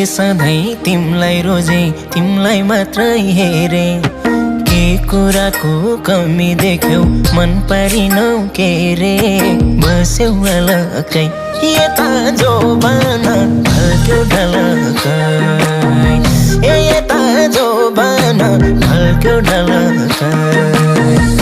सधैँ तिमलाई रोजे तिमलाई मात्रै हेरे के कुराको कमी देख्यौ मन परिनौ के रे बस्यौ अलकै यता जोबाना ढल्क्यो ढलकै यता जोबाना ढल्क्यो ढलकै